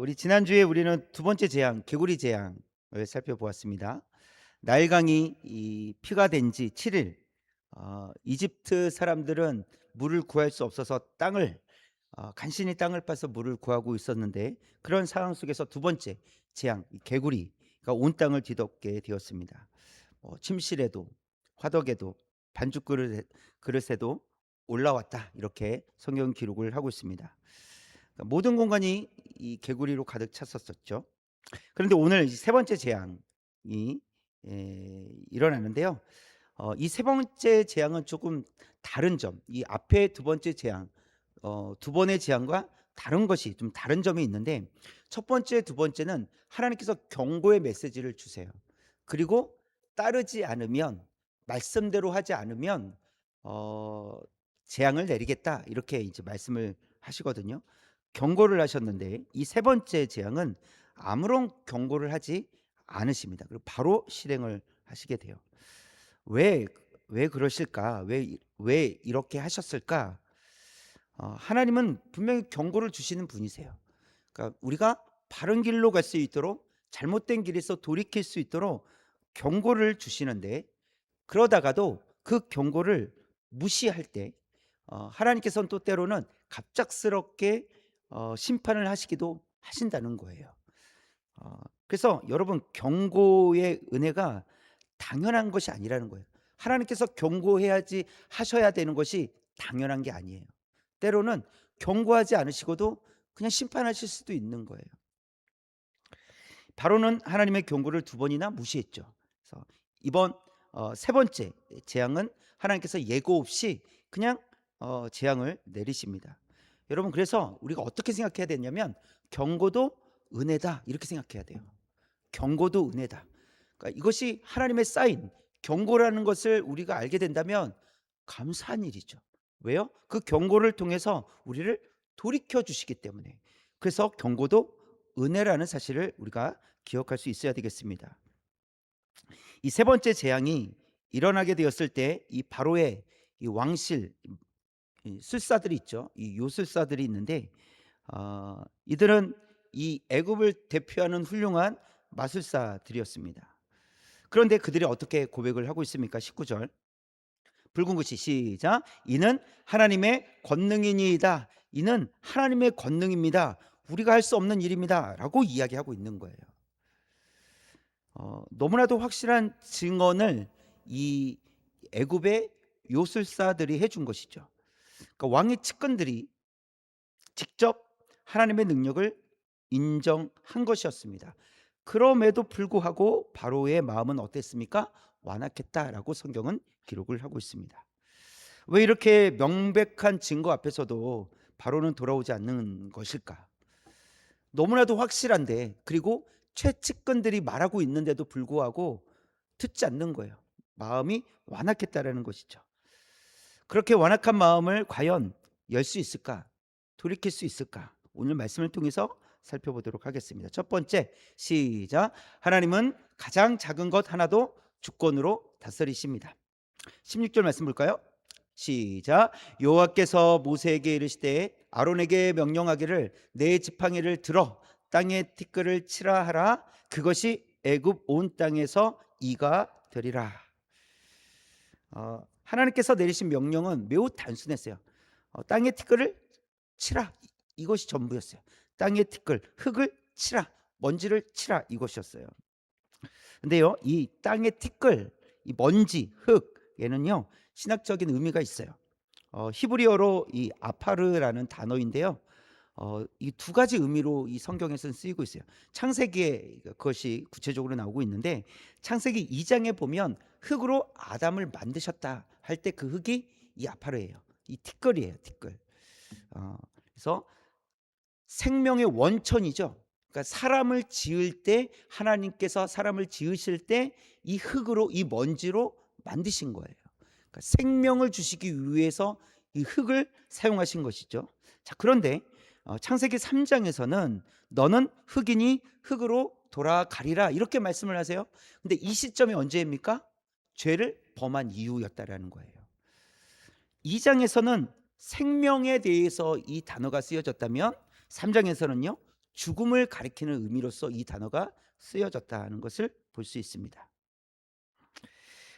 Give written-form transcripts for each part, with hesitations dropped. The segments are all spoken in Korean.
우리 지난주에 우리는 두 번째 재앙, 개구리 재앙을 살펴보았습니다. 나일강이 이 피가 된 지 7일, 이집트 사람들은 물을 구할 수 없어서 땅을 간신히 땅을 파서 물을 구하고 있었는데, 그런 상황 속에서 두 번째 재앙, 이 개구리가 온 땅을 뒤덮게 되었습니다. 침실에도, 화덕에도, 반죽 그릇에도 올라왔다, 이렇게 성경 기록을 하고 있습니다. 그러니까 모든 공간이 이 개구리로 가득 찼었었죠. 그런데 오늘 이 세 번째 재앙이 일어나는데요. 이 세 번째 재앙은 조금 다른 점, 이 앞에 두 번째 재앙, 두 번의 재앙과 다른 것이 좀 다른 점이 있는데, 첫 번째, 두 번째는 하나님께서 경고의 메시지를 주세요. 그리고 따르지 않으면, 말씀대로 하지 않으면 어 재앙을 내리겠다, 이렇게 이제 말씀을 하시거든요. 경고를 하셨는데, 이 세 번째 재앙은 아무런 경고를 하지 않으십니다. 그리고 바로 실행을 하시게 돼요. 왜 그러실까? 왜 이렇게 하셨을까? 하나님은 분명히 경고를 주시는 분이세요. 그러니까 우리가 바른 길로 갈 수 있도록, 잘못된 길에서 돌이킬 수 있도록 경고를 주시는데, 그러다가도 그 경고를 무시할 때 하나님께서는 또 때로는 갑작스럽게 심판을 하시기도 하신다는 거예요. 그래서 여러분, 경고의 은혜가 당연한 것이 아니라는 거예요. 하나님께서 경고해야지 하셔야 되는 것이 당연한 게 아니에요. 때로는 경고하지 않으시고도 그냥 심판하실 수도 있는 거예요. 바로는 하나님의 경고를 두 번이나 무시했죠. 그래서 이번 세 번째 재앙은 하나님께서 예고 없이 그냥 재앙을 내리십니다. 여러분, 그래서 우리가 어떻게 생각해야 되냐면, 경고도 은혜다, 이렇게 생각해야 돼요. 경고도 은혜다. 그러니까 이것이 하나님의 사인, 경고라는 것을 우리가 알게 된다면 감사한 일이죠. 왜요? 그 경고를 통해서 우리를 돌이켜 주시기 때문에. 그래서 경고도 은혜라는 사실을 우리가 기억할 수 있어야 되겠습니다. 이 세 번째 재앙이 일어나게 되었을 때, 이 바로의 이 왕실, 이 술사들이 있죠. 이 요술사들이 있는데, 이들은 이 애굽을 대표하는 훌륭한 마술사들이었습니다. 그런데 그들이 어떻게 고백을 하고 있습니까? 19절 붉은 글씨 시작. 이는 하나님의 권능이니이다. 이는 하나님의 권능입니다. 우리가 할 수 없는 일입니다, 라고 이야기하고 있는 거예요. 너무나도 확실한 증언을 이 애굽의 요술사들이 해준 것이죠. 그러니까 왕의 측근들이 직접 하나님의 능력을 인정한 것이었습니다. 그럼에도 불구하고 바로의 마음은 어땠습니까? 완악했다라고 성경은 기록을 하고 있습니다. 왜 이렇게 명백한 증거 앞에서도 바로는 돌아오지 않는 것일까? 너무나도 확실한데, 그리고 최측근들이 말하고 있는데도 불구하고 듣지 않는 거예요. 마음이 완악했다라는 것이죠. 그렇게 완악한 마음을 과연 열 수 있을까? 돌이킬 수 있을까? 오늘 말씀을 통해서 살펴보도록 하겠습니다. 첫 번째, 시작. 하나님은 가장 작은 것 하나도 주권으로 다스리십니다. 16절 말씀 볼까요? 시작. 여호와께서 모세에게 이르시되 아론에게 명령하기를 내 지팡이를 들어 땅에 티끌을 치라 하라. 그것이 애굽 온 땅에서 이가 되리라. 하나님께서 내리신 명령은 매우 단순했어요. 땅에 티끌을 치라, 이것이 전부였어요. 땅에 티끌, 흙을 치라, 먼지를 치라, 이것이었어요. 근데요, 이 땅의 티끌, 이 먼지, 흙, 얘는요 신학적인 의미가 있어요. 히브리어로 이 아파르라는 단어인데요. 이 두 가지 의미로 이 성경에서는 쓰이고 있어요. 창세기에 그것이 구체적으로 나오고 있는데, 창세기 2장에 보면 흙으로 아담을 만드셨다 할 때 그 흙이 이 아파르예요. 이 티끌이에요, 티끌. 그래서 생명의 원천이죠. 그러니까 사람을 지을 때, 하나님께서 사람을 지으실 때 이 흙으로, 이 먼지로 만드신 거예요. 그러니까 생명을 주시기 위해서 이 흙을 사용하신 것이죠. 자, 그런데 창세기 3장에서는 너는 흙이니 흙으로 돌아가리라, 이렇게 말씀을 하세요. 근데 이 시점이 언제입니까? 죄를 범한 이유였다라는 거예요. 2장에서는 생명에 대해서 이 단어가 쓰여졌다면 3장에서는요 죽음을 가리키는 의미로서 이 단어가 쓰여졌다는 것을 볼 수 있습니다.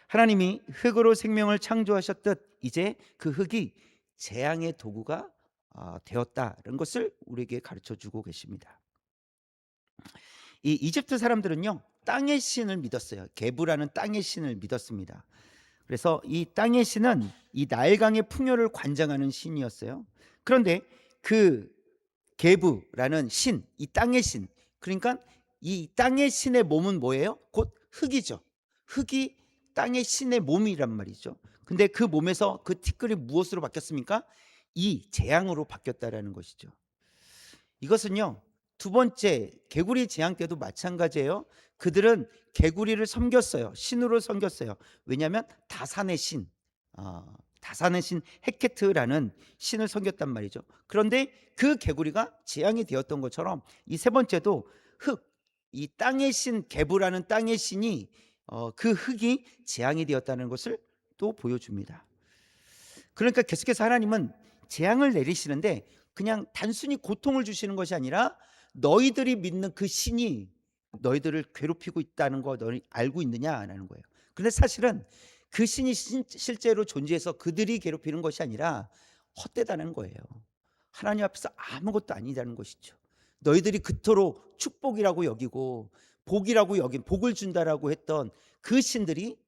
하나님이 흙으로 생명을 창조하셨듯 이제 그 흙이 재앙의 도구가 되었다는 것을 우리에게 가르쳐 주고 계십니다. 이 이집트 사람들은요 땅의 신을 믿었어요. 게부라는 땅의 신을 믿었습니다. 그래서 이 땅의 신은 이 나일강의 풍요를 관장하는 신이었어요. 그런데 그 게부라는 신, 이 땅의 신, 그러니까 이 땅의 신의 몸은 뭐예요? 곧 흙이죠. 흙이 땅의 신의 몸이란 말이죠. 근데 그 몸에서 그 티끌이 무엇으로 바뀌었습니까? 이 재앙으로 바뀌었다라는 것이죠. 이것은요 두 번째 개구리 재앙 때도 마찬가지예요. 그들은 개구리를 섬겼어요. 신으로 섬겼어요. 왜냐하면 다산의 신, 다산의 신 헤케트라는 신을 섬겼단 말이죠. 그런데 그 개구리가 재앙이 되었던 것처럼 이 세 번째도 흙, 이 땅의 신 게부라는 땅의 신이 그 흙이 재앙이 되었다는 것을 또 보여줍니다. 그러니까 계속해서 하나님은 재앙을 내리시는데 그냥 단순히 고통을 주시는 것이 아니라 너희들이 믿는 그 신이 너희들을 괴롭히고 있다는 거 너희 알고 있느냐라는 거예요. 그런데 사실은 그 신이 실제로 존재해서 그들이 괴롭히는 것이 아니라 헛되다는 거예요. 하나님 앞에서 아무것도 아니라는 것이죠. 너희들이 그토록 축복이라고 여기고 복이라고 여긴 복을 준다라고 했던 그 신들이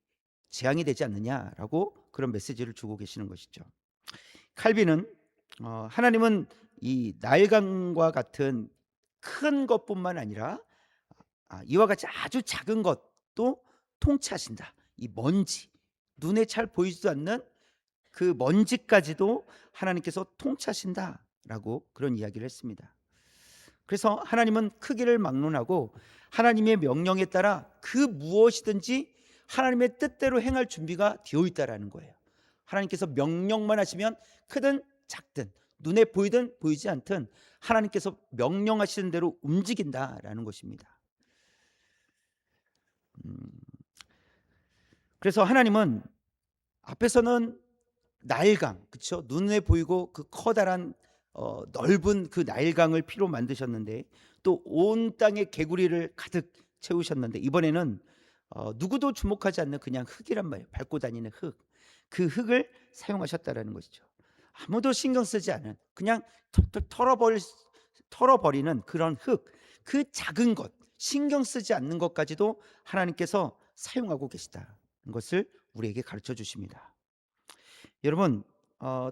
재앙이 되지 않느냐라고 그런 메시지를 주고 계시는 것이죠. 칼빈은 하나님은 이 나일강과 같은 큰 것뿐만 아니라 이와 같이 아주 작은 것도 통치하신다. 이 먼지, 눈에 잘 보이지도 않는 그 먼지까지도 하나님께서 통치하신다라고 그런 이야기를 했습니다. 그래서 하나님은 크기를 막론하고 하나님의 명령에 따라 그 무엇이든지 하나님의 뜻대로 행할 준비가 되어 있다라는 거예요. 하나님께서 명령만 하시면 크든 작든 눈에 보이든 보이지 않든 하나님께서 명령하시는 대로 움직인다라는 것입니다. 그래서 하나님은 앞에서는 나일강, 그렇죠? 눈에 보이고 그 커다란 넓은 그 나일강을 피로 만드셨는데 또 온 땅에 개구리를 가득 채우셨는데 이번에는 누구도 주목하지 않는 그냥 흙이란 말이에요. 밟고 다니는 흙. 그 흙을 사용하셨다라는 것이죠. 아무도 신경 쓰지 않은 그냥 털어버리는 그런 흙, 그 작은 것, 신경 쓰지 않는 것까지도 하나님께서 사용하고 계시다는 것을 우리에게 가르쳐 주십니다. 여러분,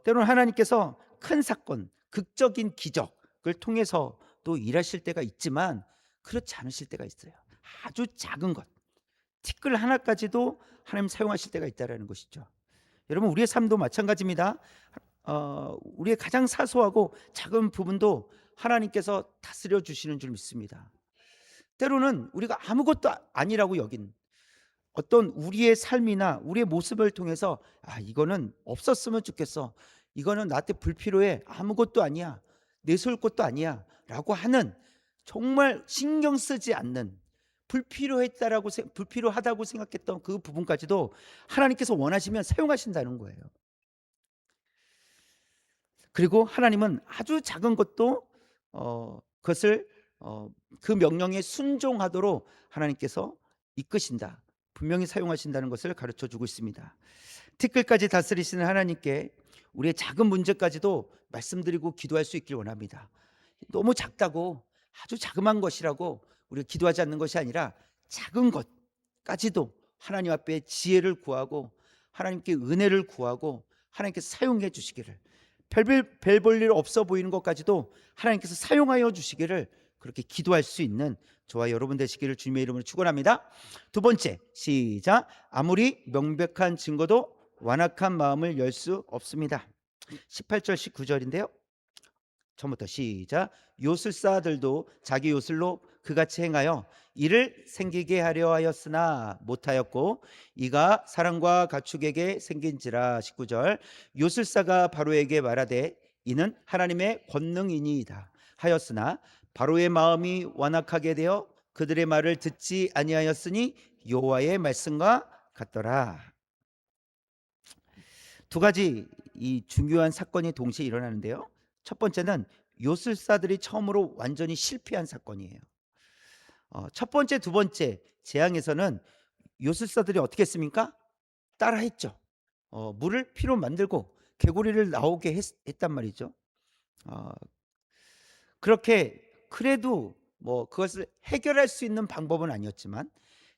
때로는 하나님께서 큰 사건, 극적인 기적을 통해서 또 일하실 때가 있지만 그렇지 않으실 때가 있어요. 아주 작은 것, 티끌 하나까지도 하나님 사용하실 때가 있다는 것이죠. 여러분, 우리의 삶도 마찬가지입니다. 우리의 가장 사소하고 작은 부분도 하나님께서 다스려 주시는 줄 믿습니다. 때로는 우리가 아무것도 아니라고 여긴 어떤 우리의 삶이나 우리의 모습을 통해서 이거는 없었으면 좋겠어. 이거는 나한테 불필요해. 아무것도 아니야. 내세울 것도 아니야. 라고 하는 정말 신경 쓰지 않는 불필요하다고 생각했던 그 부분까지도 하나님께서 원하시면 사용하신다는 거예요. 그리고 하나님은 아주 작은 것도 그것을 그 명령에 순종하도록 하나님께서 이끄신다. 분명히 사용하신다는 것을 가르쳐 주고 있습니다. 티끌까지 다스리시는 하나님께 우리의 작은 문제까지도 말씀드리고 기도할 수 있길 원합니다. 너무 작다고 아주 자그마한 것이라고 우리가 기도하지 않는 것이 아니라 작은 것까지도 하나님 앞에 지혜를 구하고 하나님께 은혜를 구하고 하나님께서 사용해 주시기를, 별 볼 일 없어 보이는 것까지도 하나님께서 사용하여 주시기를 그렇게 기도할 수 있는 저와 여러분 되시기를 주님의 이름으로 축원합니다. 두 번째, 시작. 아무리 명백한 증거도 완악한 마음을 열 수 없습니다. 18절 19절인데요. 처음부터 시작. 요술사들도 자기 요술로 그같이 행하여 이를 생기게 하려 하였으나 못하였고 이가 사람과 가축에게 생긴지라. 19절. 요술사가 바로에게 말하되 이는 하나님의 권능이니이다 하였으나 바로의 마음이 완악하게 되어 그들의 말을 듣지 아니하였으니 여호와의 말씀과 같더라. 두 가지 이 중요한 사건이 동시에 일어나는데요. 첫 번째는 요술사들이 처음으로 완전히 실패한 사건이에요. 첫 번째, 두 번째 재앙에서는 요술사들이 어떻게 했습니까? 따라했죠. 물을 피로 만들고 개구리를 나오게 했단 말이죠. 어 그렇게 그래도 뭐 그것을 해결할 수 있는 방법은 아니었지만,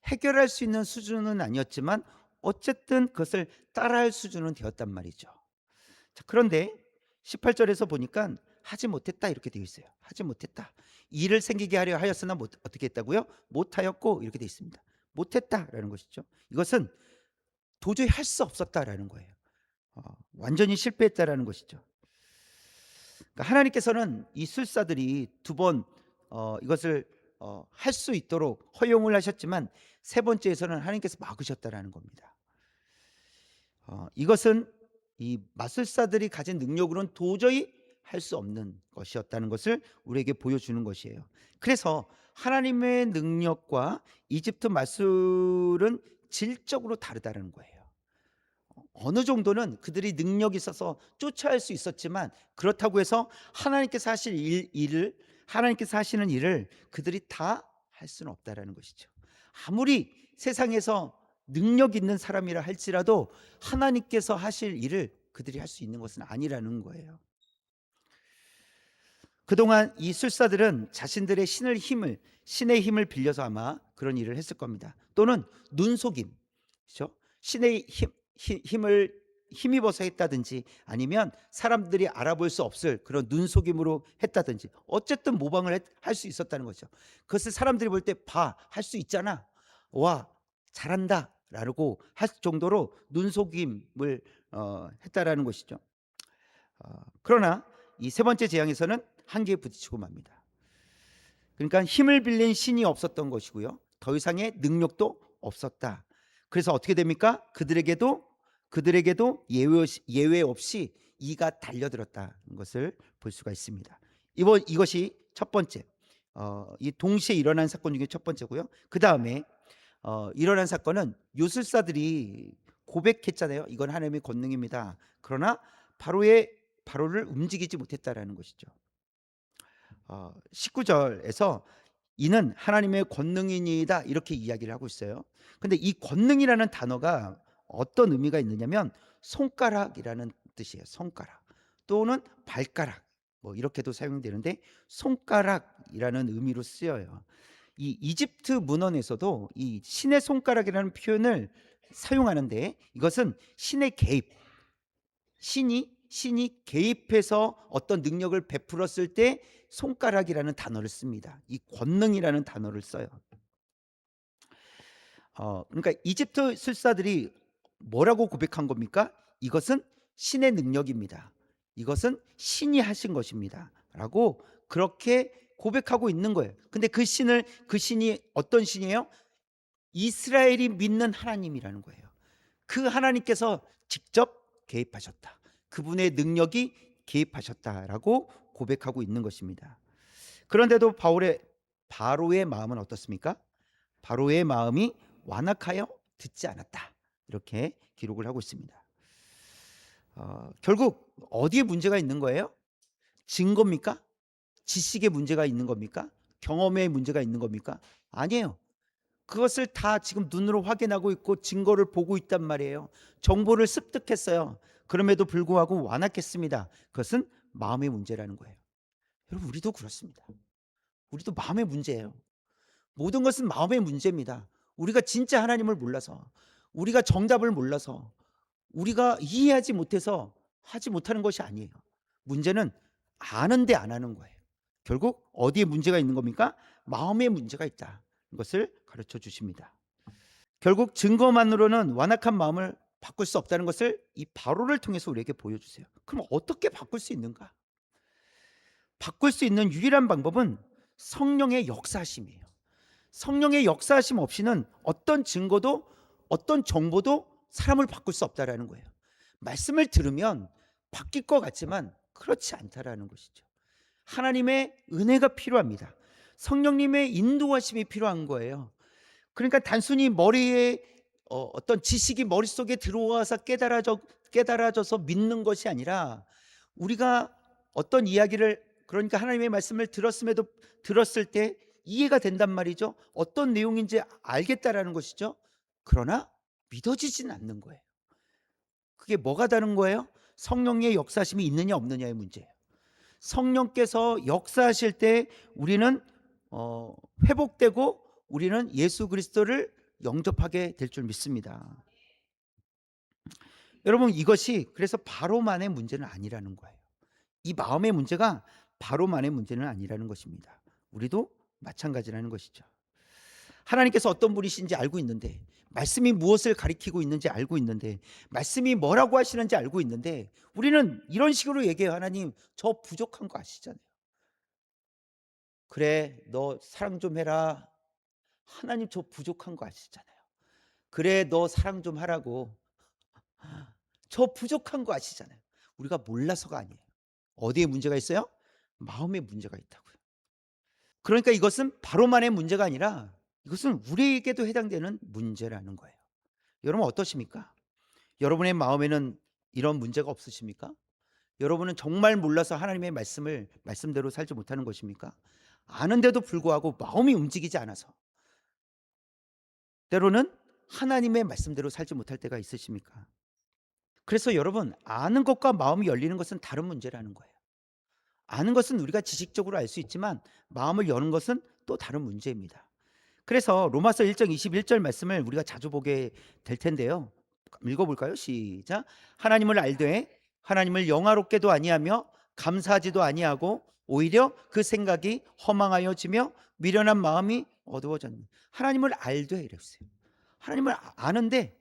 해결할 수 있는 수준은 아니었지만 어쨌든 그것을 따라할 수준은 되었단 말이죠. 자, 그런데 18 절에서 보니까 "하지 못했다." 이렇게 되어 있어요. 하지 못했다. "일을 생기게 하려 하였으나 못 어떻게 했다고요? 못하였고." 이렇게 되어 있습니다. "못했다."라는 것이죠. 이것은 도저히 할 수 없었다라는 거예요. 완전히 실패했다라는 것이죠. 그러니까 하나님께서는 이 술사들이 두 번 이것을 할 수 있도록 허용을 하셨지만 세 번째에서는 하나님께서 막으셨다라는 겁니다. 이것은 이 마술사들이 가진 능력으로는 도저히 할 수 없는 것이었다는 것을 우리에게 보여주는 것이에요. 그래서 하나님의 능력과 이집트 마술은 질적으로 다르다는 거예요. 어느 정도는 그들이 능력이 있어서 쫓아할 수 있었지만, 그렇다고 해서 하나님께서 하실 일을, 하나님께서 하시는 일을 그들이 다 할 수는 없다라는 것이죠. 아무리 세상에서 능력 있는 사람이라 할지라도 하나님께서 하실 일을 그들이 할 수 있는 것은 아니라는 거예요. 그동안 이 술사들은 자신들의 신의 힘을 빌려서 아마 그런 일을 했을 겁니다. 또는 눈속임, 그렇죠? 신의 힘을 힘입어서 했다든지, 아니면 사람들이 알아볼 수 없을 그런 눈속임으로 했다든지, 어쨌든 모방을 할 수 있었다는 거죠. 그것을 사람들이 볼 때 봐, 할 수 있잖아, 와 잘한다 라고 할 정도로 눈속임을 했다라는 것이죠. 그러나 이 세 번째 재앙에서는 한계에 부딪히고 맙니다. 그러니까 힘을 빌린 신이 없었던 것이고요, 더 이상의 능력도 없었다. 그래서 어떻게 됩니까? 그들에게도 예외 없이 이가 달려들었다는 것을 볼 수가 있습니다. 이것이 첫 번째, 이 동시에 일어난 사건 중에 첫 번째고요. 그 다음에 일어난 사건은 요술사들이 고백했잖아요. 이건 하나님의 권능입니다. 그러나 바로를 움직이지 못했다라는 것이죠. 19절에서 "이는 하나님의 권능이니이다." 이렇게 이야기를 하고 있어요. 근데 이 권능이라는 단어가 어떤 의미가 있느냐면 손가락이라는 뜻이에요. 손가락 또는 발가락, 뭐 이렇게도 사용되는데 손가락이라는 의미로 쓰여요. 이 이집트 문헌에서도 이 신의 손가락이라는 표현을 사용하는데, 이것은 신의 개입, 신이 개입해서 어떤 능력을 베풀었을 때 손가락이라는 단어를 씁니다. 이 권능이라는 단어를 써요. 그러니까 이집트 술사들이 뭐라고 고백한 겁니까? "이것은 신의 능력입니다. 이것은 신이 하신 것입니다."라고 그렇게 고백하고 있는 거예요. 근데 그 신이 어떤 신이에요? 이스라엘이 믿는 하나님이라는 거예요. 그 하나님께서 직접 개입하셨다. 그분의 능력이 개입하셨다라고 고백하고 있는 것입니다. 그런데도 바로의 마음은 어떻습니까? 바로의 마음이 완악하여 듣지 않았다. 이렇게 기록을 하고 있습니다. 결국 어디에 문제가 있는 거예요? 증거입니까? 지식에 문제가 있는 겁니까? 경험에 문제가 있는 겁니까? 아니에요. 그것을 다 지금 눈으로 확인하고 있고 증거를 보고 있단 말이에요. 정보를 습득했어요. 그럼에도 불구하고 완악했습니다. 그것은 마음의 문제라는 거예요. 여러분, 우리도 그렇습니다. 우리도 마음의 문제예요. 모든 것은 마음의 문제입니다. 우리가 진짜 하나님을 몰라서, 우리가 정답을 몰라서, 우리가 이해하지 못해서 하지 못하는 것이 아니에요. 문제는 아는데 안 하는 거예요. 결국 어디에 문제가 있는 겁니까? 마음에 문제가 있다. 이것을 가르쳐 주십니다. 결국 증거만으로는 완악한 마음을 바꿀 수 없다는 것을 이 바로를 통해서 우리에게 보여주세요. 그럼 어떻게 바꿀 수 있는가? 바꿀 수 있는 유일한 방법은 성령의 역사하심이에요. 성령의 역사하심 없이는 어떤 증거도 어떤 정보도 사람을 바꿀 수 없다라는 거예요. 말씀을 들으면 바뀔 것 같지만 그렇지 않다라는 것이죠. 하나님의 은혜가 필요합니다. 성령님의 인도하심이 필요한 거예요. 그러니까 단순히 머리에 어떤 지식이 머릿속에 들어와서 깨달아져서 믿는 것이 아니라 우리가 어떤 이야기를, 그러니까 하나님의 말씀을 들었을 때 이해가 된단 말이죠. 어떤 내용인지 알겠다라는 것이죠. 그러나 믿어지진 않는 거예요. 그게 뭐가 다른 거예요? 성령의 역사심이 있느냐 없느냐의 문제예요. 성령께서 역사하실 때 우리는 어, 회복되고 우리는 예수 그리스도를 영접하게 될 줄 믿습니다. 여러분, 이것이 그래서 바로만의 문제는 아니라는 거예요. 이 마음의 문제가 바로만의 문제는 아니라는 것입니다. 우리도 마찬가지라는 것이죠. 하나님께서 어떤 분이신지 알고 있는데, 말씀이 무엇을 가리키고 있는지 알고 있는데, 말씀이 뭐라고 하시는지 알고 있는데, 우리는 이런 식으로 얘기해요. 하나님, 저 부족한 거 아시잖아요. 그래, 너 사랑 좀 해라. 하나님, 저 부족한 거 아시잖아요. 그래, 너 사랑 좀 하라고. 저 부족한 거 아시잖아요. 우리가 몰라서가 아니에요. 어디에 문제가 있어요? 마음에 문제가 있다고요. 그러니까 이것은 바로만의 문제가 아니라 이것은 우리에게도 해당되는 문제라는 거예요. 여러분 어떠십니까? 여러분의 마음에는 이런 문제가 없으십니까? 여러분은 정말 몰라서 하나님의 말씀대로 살지 못하는 것입니까? 아는데도 불구하고 마음이 움직이지 않아서 때로는 하나님의 말씀대로 살지 못할 때가 있으십니까? 그래서 여러분, 아는 것과 마음이 열리는 것은 다른 문제라는 거예요. 아는 것은 우리가 지식적으로 알 수 있지만 마음을 여는 것은 또 다른 문제입니다. 그래서 로마서 1장 21절 말씀을 우리가 자주 보게 될 텐데요. 읽어볼까요? 시작. 하나님을 알되 하나님을 영화롭게도 아니하며 감사하지도 아니하고 오히려 그 생각이 허망하여지며 미련한 마음이 어두워졌니. 하나님을 알되 이랬어요. 하나님을 아는데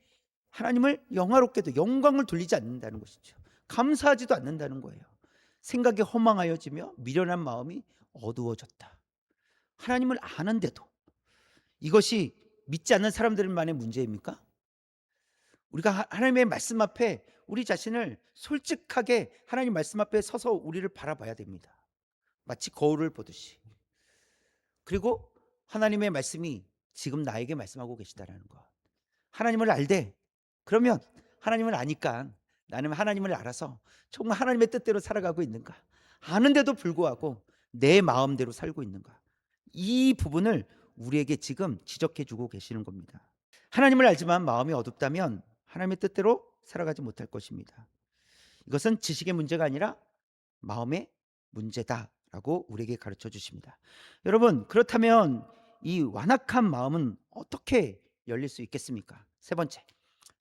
하나님을 영화롭게도 영광을 돌리지 않는다는 것이죠. 감사하지도 않는다는 거예요. 생각이 허망하여지며 미련한 마음이 어두워졌다. 하나님을 아는데도 이것이 믿지 않는 사람들만의 문제입니까? 우리가 하나님의 말씀 앞에 우리 자신을 솔직하게 하나님 말씀 앞에 서서 우리를 바라봐야 됩니다. 마치 거울을 보듯이. 그리고 하나님의 말씀이 지금 나에게 말씀하고 계시다라는 것. 하나님을 알되 그러면 하나님을 아니까 나는 하나님을 알아서 정말 하나님의 뜻대로 살아가고 있는가? 아는데도 불구하고 내 마음대로 살고 있는가? 이 부분을 우리에게 지금 지적해 주고 계시는 겁니다. 하나님을 알지만 마음이 어둡다면 하나님의 뜻대로 살아가지 못할 것입니다. 이것은 지식의 문제가 아니라 마음의 문제다라고 우리에게 가르쳐 주십니다. 여러분, 그렇다면 이 완악한 마음은 어떻게 열릴 수 있겠습니까? 세 번째,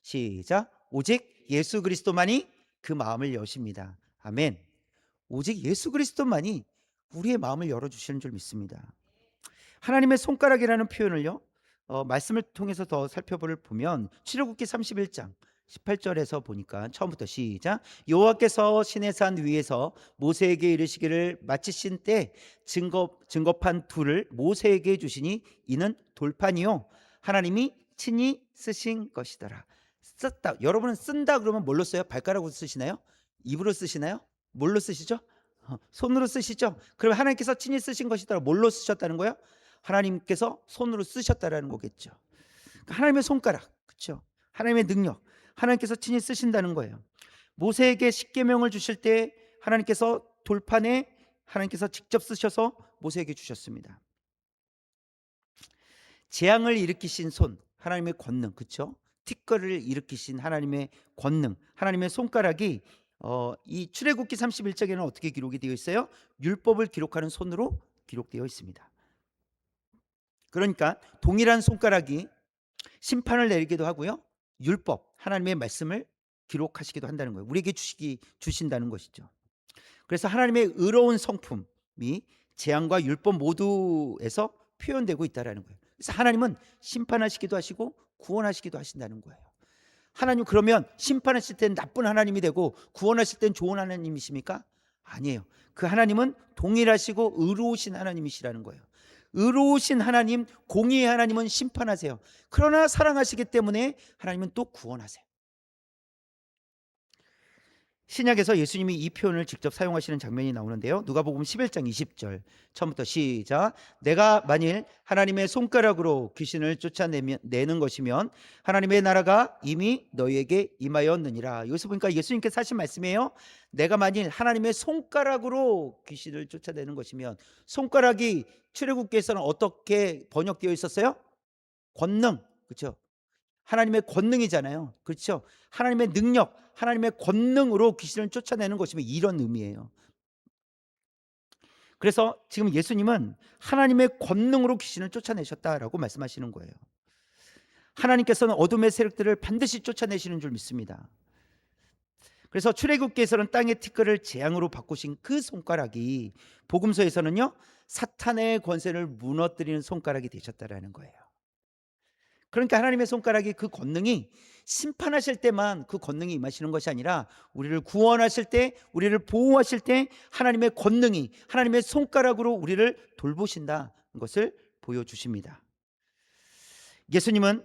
시작. 오직 예수 그리스도만이 그 마음을 여십니다. 아멘. 오직 예수 그리스도만이 우리의 마음을 열어주시는 줄 믿습니다. 하나님의 손가락이라는 표현을요, 말씀을 통해서 더 살펴보면 출애굽기 31장 18절에서 보니까 처음부터 시작. 여호와께서 시내산 위에서 모세에게 이르시기를 마치신 때 증거판 둘을 모세에게 주시니 이는 돌판이요 하나님이 친히 쓰신 것이더라. 썼다. 여러분은 쓴다 그러면 뭘로 써요? 발가락으로 쓰시나요? 입으로 쓰시나요? 뭘로 쓰시죠? 손으로 쓰시죠? 그럼 하나님께서 친히 쓰신 것이더라. 뭘로 쓰셨다는 거예요? 하나님께서 손으로 쓰셨다라는 거겠죠. 그러니까 하나님의 손가락, 그렇죠? 하나님의 능력, 하나님께서 친히 쓰신다는 거예요. 모세에게 십계명을 주실 때 하나님께서 돌판에 하나님께서 직접 쓰셔서 모세에게 주셨습니다. 재앙을 일으키신 손, 하나님의 권능, 그렇죠? 티끌을 일으키신 하나님의 권능, 하나님의 손가락이 이 출애굽기 31장에는 어떻게 기록이 되어 있어요? 율법을 기록하는 손으로 기록되어 있습니다. 그러니까 동일한 손가락이 심판을 내리기도 하고요, 율법, 하나님의 말씀을 기록하시기도 한다는 거예요. 우리에게 주신다는 것이죠. 그래서 하나님의 의로운 성품이 재앙과 율법 모두에서 표현되고 있다라는 거예요. 그래서 하나님은 심판하시기도 하시고 구원하시기도 하신다는 거예요. 하나님, 그러면 심판하실 땐 나쁜 하나님이 되고 구원하실 땐 좋은 하나님이십니까? 아니에요. 그 하나님은 동일하시고 의로우신 하나님이시라는 거예요. 의로우신 하나님, 공의의 하나님은 심판하세요. 그러나 사랑하시기 때문에 하나님은 또 구원하세요. 신약에서 예수님이 이 표현을 직접 사용하시는 장면이 나오는데요. 누가복음 11장 20절 처음부터 시작. 내가 만일 하나님의 손가락으로 귀신을 쫓아내는 것이면 하나님의 나라가 이미 너희에게 임하였느니라. 여기서 보니까 예수님께서 하신 말씀이에요. 내가 만일 하나님의 손가락으로 귀신을 쫓아내는 것이면, 손가락이 출애굽기에서는 어떻게 번역되어 있었어요? 권능. 그렇죠? 하나님의 권능이잖아요. 그렇죠? 하나님의 능력, 하나님의 권능으로 귀신을 쫓아내는 것이면 이런 의미예요. 그래서 지금 예수님은 하나님의 권능으로 귀신을 쫓아내셨다라고 말씀하시는 거예요. 하나님께서는 어둠의 세력들을 반드시 쫓아내시는 줄 믿습니다. 그래서 출애굽기에서는 땅의 티끌을 재앙으로 바꾸신 그 손가락이 복음서에서는요, 사탄의 권세를 무너뜨리는 손가락이 되셨다라는 거예요. 그러니까 하나님의 손가락이, 그 권능이 심판하실 때만 그 권능이 임하시는 것이 아니라 우리를 구원하실 때, 우리를 보호하실 때 하나님의 권능이, 하나님의 손가락으로 우리를 돌보신다는 것을 보여주십니다. 예수님은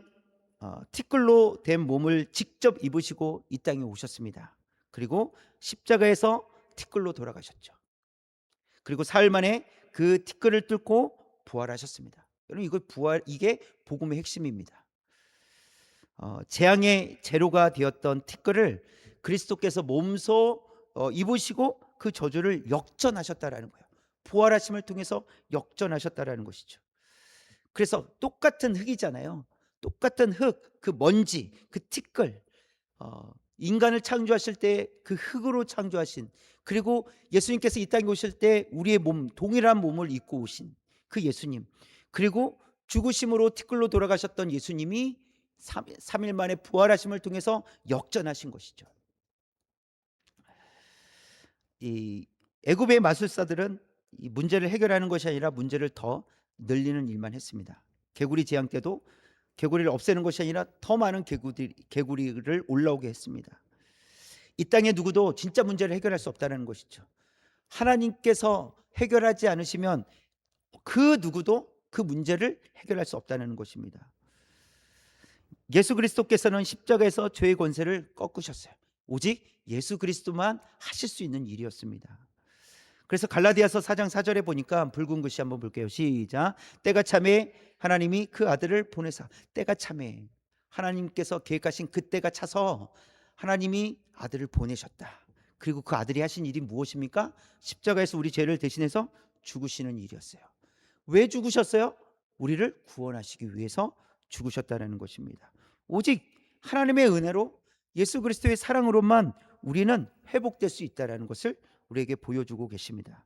티끌로 된 몸을 직접 입으시고 이 땅에 오셨습니다. 그리고 십자가에서 티끌로 돌아가셨죠. 그리고 사흘 만에 그 티끌을 뚫고 부활하셨습니다. 여러분, 이게 복음의 핵심입니다. 재앙의 재료가 되었던 티끌을 그리스도께서 몸소 입으시고 그 저주를 역전하셨다라는 거예요. 부활하심을 통해서 역전하셨다라는 것이죠. 그래서 똑같은 흙이잖아요. 똑같은 흙, 그 먼지, 그 티끌, 인간을 창조하실 때 그 흙으로 창조하신, 그리고 예수님께서 이 땅에 오실 때 우리의 몸, 동일한 몸을 입고 오신 그 예수님, 그리고 죽으심으로 티끌로 돌아가셨던 예수님이 3일 만에 부활하심을 통해서 역전하신 것이죠. 이 애굽의 마술사들은 이 문제를 해결하는 것이 아니라 문제를 더 늘리는 일만 했습니다. 개구리 재앙 때도 개구리를 없애는 것이 아니라 더 많은 개구리를 올라오게 했습니다. 이 땅에 누구도 진짜 문제를 해결할 수 없다는 것이죠. 하나님께서 해결하지 않으시면 그 누구도 그 문제를 해결할 수 없다는 것입니다. 예수 그리스도께서는 십자가에서 죄의 권세를 꺾으셨어요. 오직 예수 그리스도만 하실 수 있는 일이었습니다. 그래서 갈라디아서 4장 4절에 보니까 붉은 글씨 한번 볼게요. 시작. 때가 참에 하나님이 그 아들을 보내사. 때가 참에 하나님께서 계획하신 그 때가 차서 하나님이 아들을 보내셨다. 그리고 그 아들이 하신 일이 무엇입니까? 십자가에서 우리 죄를 대신해서 죽으시는 일이었어요. 왜 죽으셨어요? 우리를 구원하시기 위해서 죽으셨다는 것입니다. 오직 하나님의 은혜로, 예수 그리스도의 사랑으로만 우리는 회복될 수 있다는 것을 우리에게 보여주고 계십니다.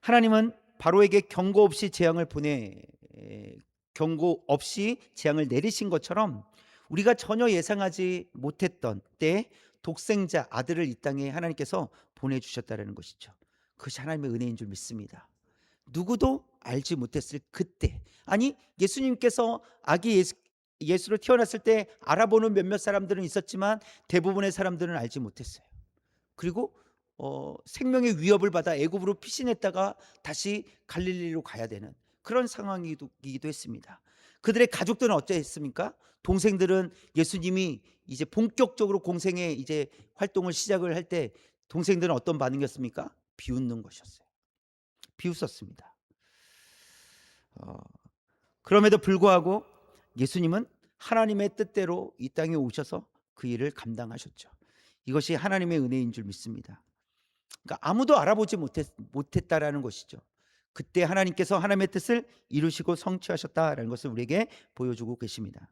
하나님은 바로에게 경고 없이 재앙을 내리신 것처럼 우리가 전혀 예상하지 못했던 때에 독생자 아들을 이 땅에 하나님께서 보내주셨다는 것이죠. 그것이 하나님의 은혜인 줄 믿습니다. 누구도 알지 못했을 그때, 아니 예수님께서 예수로 태어났을 때 알아보는 몇몇 사람들은 있었지만 대부분의 사람들은 알지 못했어요. 그리고 생명의 위협을 받아 애굽으로 피신했다가 다시 갈릴리로 가야 되는 그런 상황이기도 했습니다. 그들의 가족들은 어땠습니까? 동생들은 예수님이 이제 본격적으로 공생의 이제 활동을 시작을 할 때 동생들은 어떤 반응이었습니까? 비웃는 것이었어요. 비웃었습니다. 그럼에도 불구하고 예수님은 하나님의 뜻대로 이 땅에 오셔서 그 일을 감당하셨죠. 이것이 하나님의 은혜인 줄 믿습니다. 그러니까 아무도 알아보지 못했다라는 것이죠. 그때 하나님께서 하나님의 뜻을 이루시고 성취하셨다라는 것을 우리에게 보여주고 계십니다.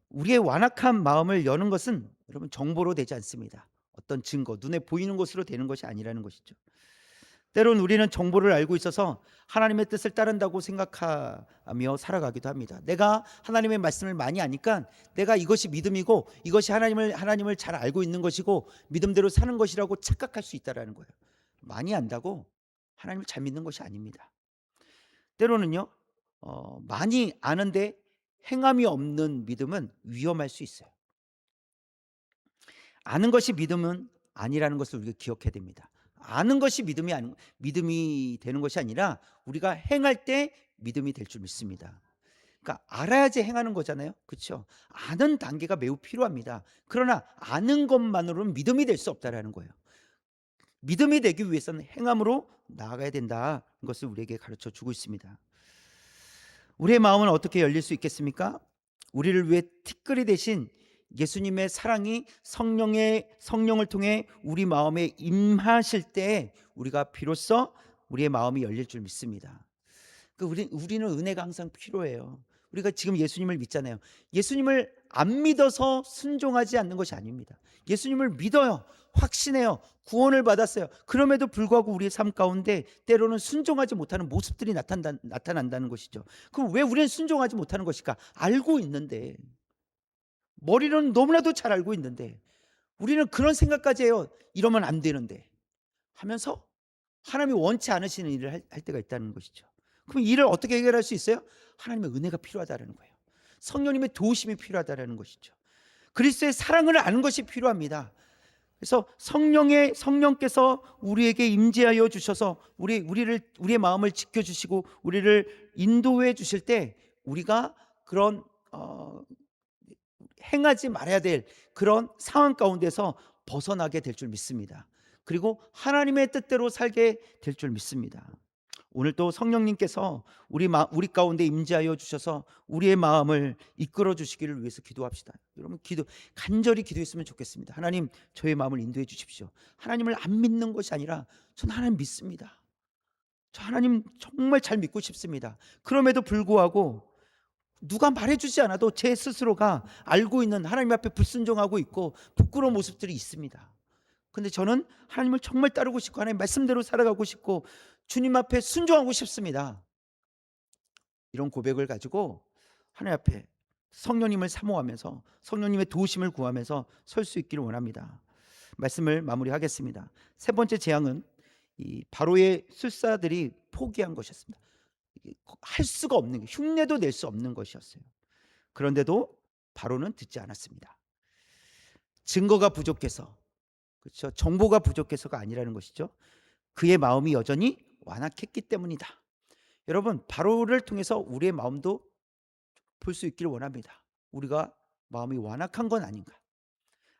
우리의 완악한 마음을 여는 것은 여러분 정보로 되지 않습니다. 어떤 증거, 눈에 보이는 것으로 되는 것이 아니라는 것이죠. 때론 우리는 정보를 알고 있어서 하나님의 뜻을 따른다고 생각하며 살아가기도 합니다. 내가 하나님의 말씀을 많이 아니까 내가 이것이 믿음이고 이것이 하나님을 잘 알고 있는 것이고 믿음대로 사는 것이라고 착각할 수 있다라는 거예요. 많이 안다고 하나님을 잘 믿는 것이 아닙니다. 때로는요, 많이 아는데 행함이 없는 믿음은 위험할 수 있어요. 아는 것이 믿음은 아니라는 것을 우리가 기억해야 됩니다. 아는 것이 믿음이 되는 것이 아니라 우리가 행할 때 믿음이 될 줄 믿습니다. 그러니까 알아야지 행하는 거잖아요. 그렇죠? 아는 단계가 매우 필요합니다. 그러나 아는 것만으로는 믿음이 될 수 없다라는 거예요. 믿음이 되기 위해서는 행함으로 나아가야 된다는 것을 우리에게 가르쳐 주고 있습니다. 우리의 마음은 어떻게 열릴 수 있겠습니까? 우리를 위해 티끌이 되신 예수님의 사랑이 성령을 통해 우리 마음에 임하실 때 우리가 비로소 우리의 마음이 열릴 줄 믿습니다. 우리는 은혜가 항상 필요해요. 우리가 지금 예수님을 믿잖아요. 예수님을 안 믿어서 순종하지 않는 것이 아닙니다. 예수님을 믿어요. 확신해요. 구원을 받았어요. 그럼에도 불구하고 우리의 삶 가운데 때로는 순종하지 못하는 모습들이 나타난다는 것이죠. 그럼 왜 우리는 순종하지 못하는 것일까? 알고 있는데, 머리로는 너무나도 잘 알고 있는데 우리는 그런 생각까지 해요. 이러면 안 되는데 하면서 하나님이 원치 않으시는 일을 할 때가 있다는 것이죠. 그럼 이를 어떻게 해결할 수 있어요? 하나님의 은혜가 필요하다는 거예요. 성령님의 도우심이 필요하다는 것이죠. 그리스도의 사랑을 아는 것이 필요합니다. 그래서 성령께서 우리에게 임재하여 주셔서 우리의 마음을 지켜주시고 우리를 인도해 주실 때 우리가 그런 행하지 말아야 될 그런 상황 가운데서 벗어나게 될 줄 믿습니다. 그리고 하나님의 뜻대로 살게 될 줄 믿습니다. 오늘 또 성령님께서 우리 가운데 임재하여 주셔서 우리의 마음을 이끌어 주시기를 위해서 기도합시다. 여러분 간절히 기도했으면 좋겠습니다. 하나님, 저의 마음을 인도해 주십시오. 하나님을 안 믿는 것이 아니라 전 하나님 믿습니다. 저 하나님 정말 잘 믿고 싶습니다. 그럼에도 불구하고 누가 말해주지 않아도 제 스스로가 알고 있는 하나님 앞에 불순종하고 있고 부끄러운 모습들이 있습니다. 근데 저는 하나님을 정말 따르고 싶고 하나님 말씀대로 살아가고 싶고 주님 앞에 순종하고 싶습니다. 이런 고백을 가지고 하나님 앞에 성령님을 사모하면서 성령님의 도우심을 구하면서 설 수 있기를 원합니다. 말씀을 마무리하겠습니다. 세 번째 재앙은 이 바로의 술사들이 포기한 것이었습니다. 할 수가 없는, 흉내도 낼 수 없는 것이었어요. 그런데도 바로는 듣지 않았습니다. 증거가 부족해서, 그렇죠, 정보가 부족해서가 아니라는 것이죠. 그의 마음이 여전히 완악했기 때문이다. 여러분, 바로를 통해서 우리의 마음도 볼 수 있기를 원합니다. 우리가 마음이 완악한 건 아닌가?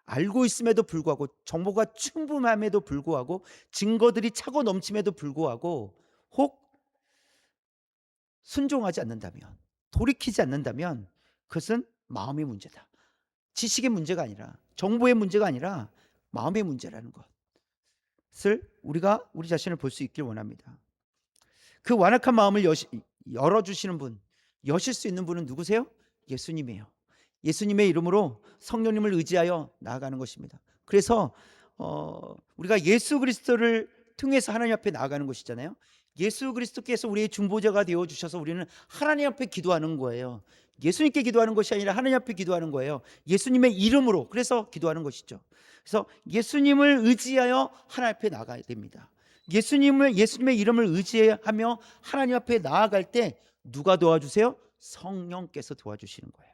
알고 있음에도 불구하고, 정보가 충분함에도 불구하고, 증거들이 차고 넘침에도 불구하고 혹 순종하지 않는다면, 돌이키지 않는다면 그것은 마음의 문제다. 지식의 문제가 아니라, 정보의 문제가 아니라 마음의 문제라는 것을 우리가 우리 자신을 볼 수 있길 원합니다. 그 완악한 마음을 열어주시는 분, 여실 수 있는 분은 누구세요? 예수님이에요. 예수님의 이름으로 성령님을 의지하여 나아가는 것입니다. 그래서 우리가 예수 그리스도를 통해서 하나님 앞에 나아가는 것이잖아요. 예수 그리스도께서 우리의 중보자가 되어주셔서 우리는 하나님 앞에 기도하는 거예요. 예수님께 기도하는 것이 아니라 하나님 앞에 기도하는 거예요. 예수님의 이름으로, 그래서 기도하는 것이죠. 그래서 예수님을 의지하여 하나님 앞에 나아가야 됩니다. 예수님의 이름을 의지하며 하나님 앞에 나아갈 때 누가 도와주세요? 성령께서 도와주시는 거예요.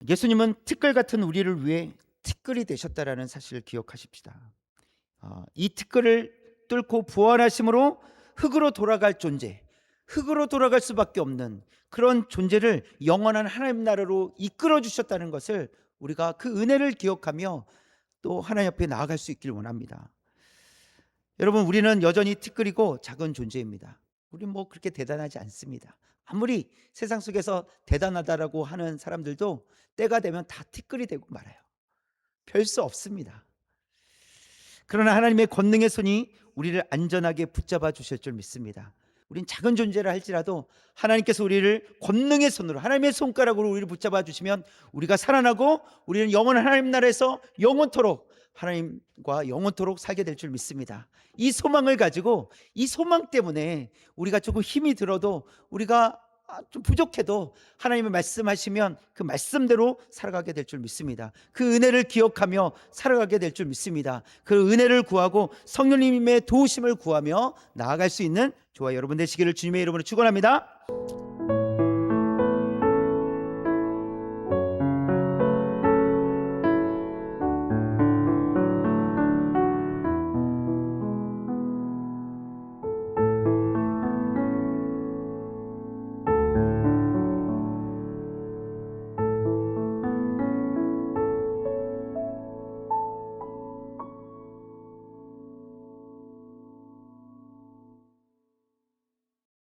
예수님은 티끌 같은 우리를 위해 티끌이 되셨다라는 사실을 기억하십시다. 이 티끌을 뚫고 부활하심으로 흙으로 돌아갈 존재, 흙으로 돌아갈 수밖에 없는 그런 존재를 영원한 하나님 나라로 이끌어 주셨다는 것을 우리가 그 은혜를 기억하며 또 하나님 앞에 나아갈 수 있기를 원합니다. 여러분, 우리는 여전히 티끌이고 작은 존재입니다. 우리는 뭐 그렇게 대단하지 않습니다. 아무리 세상 속에서 대단하다라고 하는 사람들도 때가 되면 다 티끌이 되고 말아요. 별 수 없습니다. 그러나 하나님의 권능의 손이 우리를 안전하게 붙잡아 주실 줄 믿습니다. 우린 작은 존재라 할지라도 하나님께서 우리를 권능의 손으로, 하나님의 손가락으로 우리를 붙잡아 주시면 우리가 살아나고 우리는 영원한 하나님 나라에서 영원토록 하나님과 영원토록 살게 될 줄 믿습니다. 이 소망을 가지고, 이 소망 때문에 우리가 조금 힘이 들어도, 우리가 좀 부족해도 하나님의 말씀하시면 그 말씀대로 살아가게 될 줄 믿습니다. 그 은혜를 기억하며 살아가게 될 줄 믿습니다. 그 은혜를 구하고 성령님의 도우심을 구하며 나아갈 수 있는 저와 여러분 되시기를 주님의 이름으로 축원합니다.